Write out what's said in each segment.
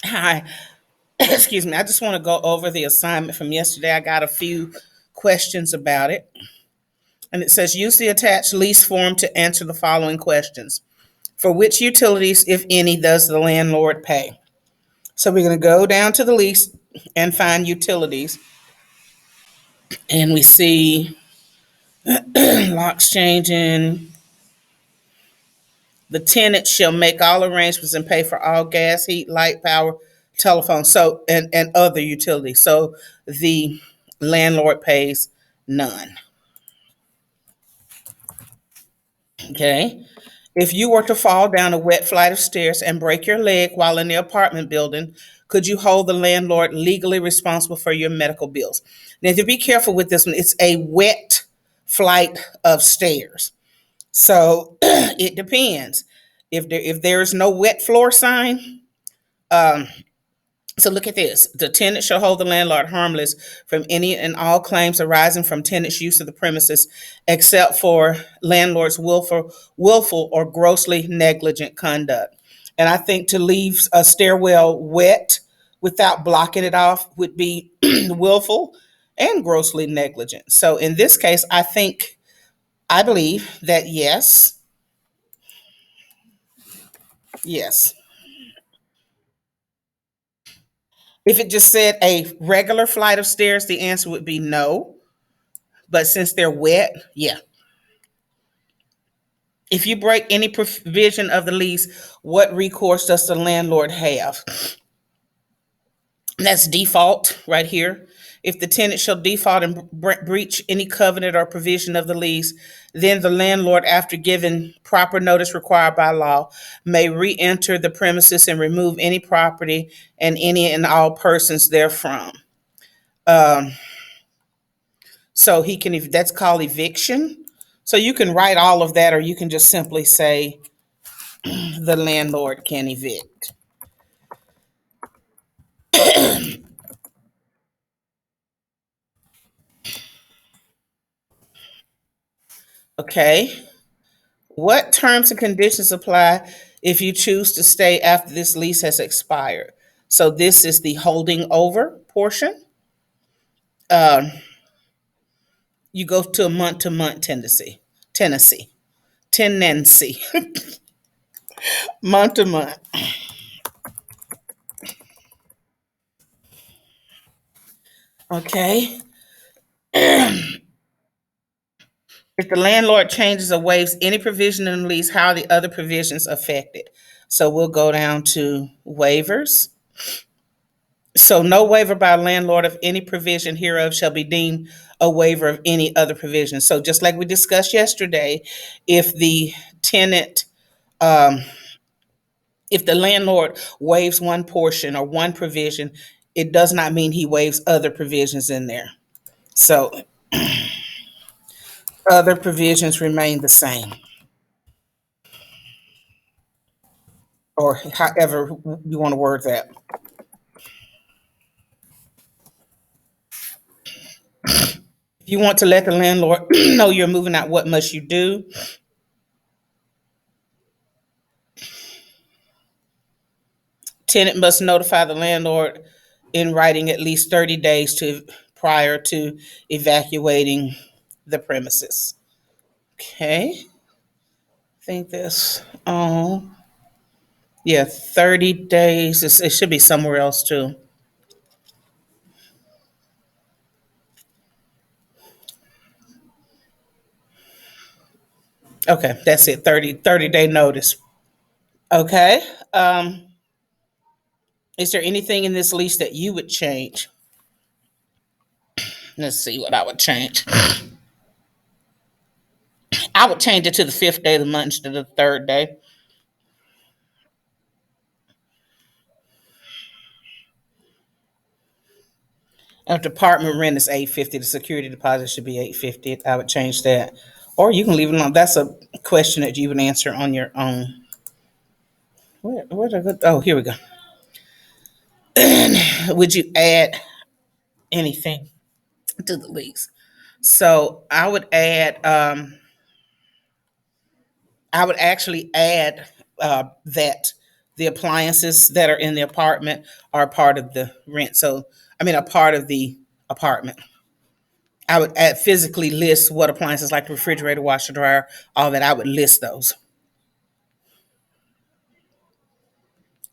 Hi. Excuse me. I just want to go over the assignment from yesterday. I got a few questions about it. And it says use the attached lease form to answer the following questions. For which utilities, if any, does the landlord pay? So we're going to go down to the lease and find utilities. And we see locks changing. The tenant shall make all arrangements and pay for all gas, heat, light, power, telephone, so and other utilities. So the landlord pays none. Okay. If you were to fall down a wet flight of stairs and break your leg while in the apartment building, could you hold the landlord legally responsible for your medical bills? Now, to be careful with this one, it's a wet flight of stairs. So it depends. If there's no wet floor sign, um, so look at this. The tenant shall hold the landlord harmless from any and all claims arising from tenant's use of the premises, except for landlord's willful or grossly negligent conduct. And I think to leave a stairwell wet without blocking it off would be willful and grossly negligent. So in this case, I believe that yes, yes. If it just said a regular flight of stairs, the answer would be no. But since they're wet, yeah. If you break any provision of the lease, what recourse does the landlord have? That's default right here. If the tenant shall default and breach any covenant or provision of the lease, then the landlord, after giving proper notice required by law, may re-enter the premises and remove any property and any and all persons therefrom. Um, so he can, if that's called eviction. So you can write all of that, or you can just simply say the landlord can evict. Okay. What terms and conditions apply if you choose to stay after this lease has expired? So this is the holding over portion. Um, you go to a month tenancy, month to month. Okay. If the landlord changes or waives any provision in the lease, how are the other provisions affected? So we'll go down to waivers. So no waiver by a landlord of any provision hereof shall be deemed a waiver of any other provision. So just like we discussed yesterday, if the tenant, um, if the landlord waives one portion or one provision, it does not mean he waives other provisions in there. So other provisions remain the same, or however you want to word that. If you want to let the landlord know you're moving out, what must you do? Tenant must notify the landlord in writing at least 30 days prior to evacuating the premises. Okay, I think that's all. Yeah, 30 days. It should be somewhere else too. Okay, that's it. 30-day notice. Okay. Is there anything in this lease that you would change? Let's see what I would change. I would change it to the fifth day of the month instead of the third day. If the apartment rent is 850, the security deposit should be 850. I would change that. Or you can leave it alone. That's a question that you would answer on your own. Where did I go? Oh, here we go. Would you add anything to the lease? So I would actually add that The appliances that are in the apartment are part of the rent. So, I mean, a part of the apartment. I would physically list what appliances like the refrigerator, washer, dryer, all that. I would list those.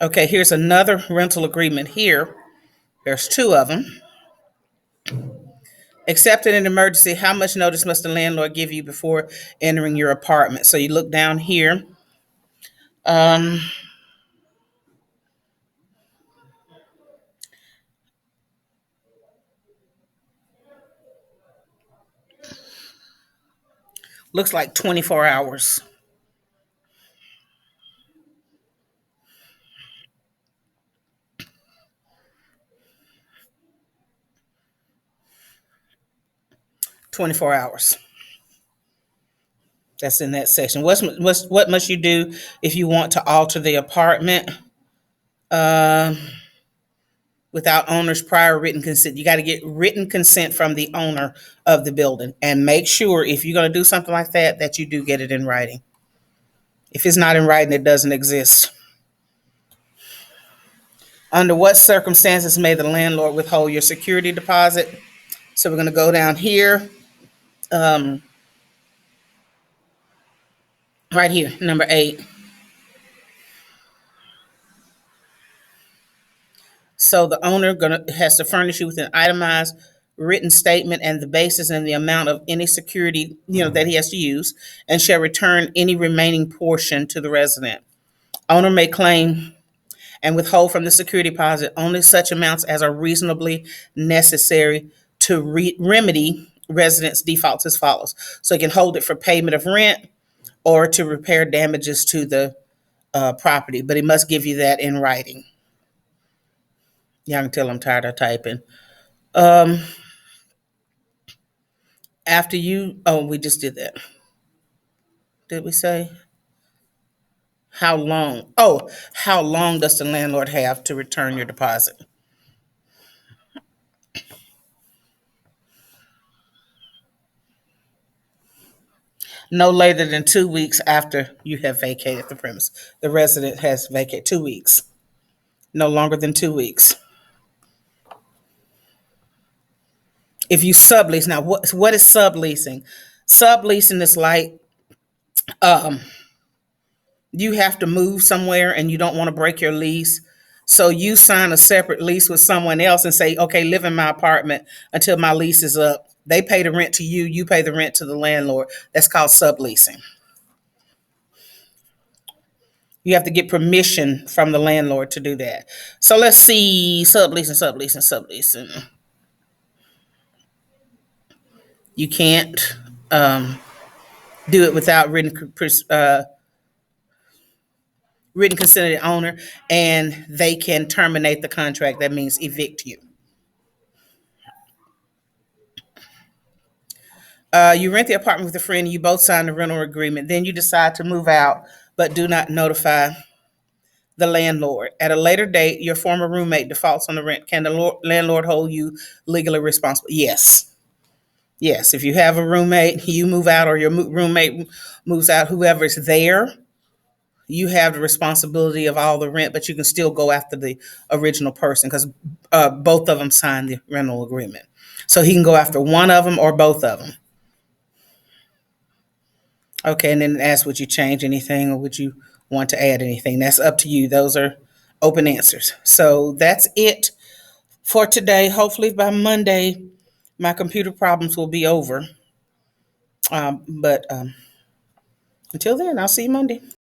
Okay, here's another rental agreement here. There's two of them. Except in an emergency, how much notice must the landlord give you before entering your apartment? So you look down here. Um, looks like 24 hours. 24 hours. That's in that section. What must you do if you want to alter the apartment without owner's prior written consent? You got to get written consent from the owner of the building, and make sure if you're going to do something like that, that you do get it in writing. If it's not in writing, it doesn't exist. Under what circumstances may the landlord withhold your security deposit? So we're going to go down here, right here, number 8. So the owner has to furnish you with an itemized written statement and the basis and the amount of any security, that he has to use, and shall return any remaining portion to the resident. Owner may claim and withhold from the security deposit only such amounts as are reasonably necessary to remedy residents' defaults as follows. So he can hold it for payment of rent or to repair damages to the property, but he must give you that in writing. Y'all can tell I'm tired of typing. After you, we just did that. Did we say? How long? Oh, how long does the landlord have to return your deposit? No later than 2 weeks after you have vacated the premise. The resident has vacated 2 weeks. No longer than 2 weeks. If you sublease, now what is subleasing? Subleasing is like you have to move somewhere and you don't want to break your lease. So you sign a separate lease with someone else and say, okay, live in my apartment until my lease is up. They pay the rent to you, you pay the rent to the landlord. That's called subleasing. You have to get permission from the landlord to do that. So let's see, subleasing. You can't do it without written consent of the owner, and they can terminate the contract. That means evict you. You rent the apartment with a friend, you both sign the rental agreement, then you decide to move out, but do not notify the landlord. At a later date, your former roommate defaults on the rent. Can the landlord hold you legally responsible? Yes. Yes. If you have a roommate, you move out, or your roommate moves out, whoever's there, you have the responsibility of all the rent, but you can still go after the original person because both of them signed the rental agreement. So he can go after one of them or both of them. Okay, and then ask, would you change anything or would you want to add anything? That's up to you. Those are open answers. So that's it for today. Hopefully by Monday, my computer problems will be over. But until then, I'll see you Monday.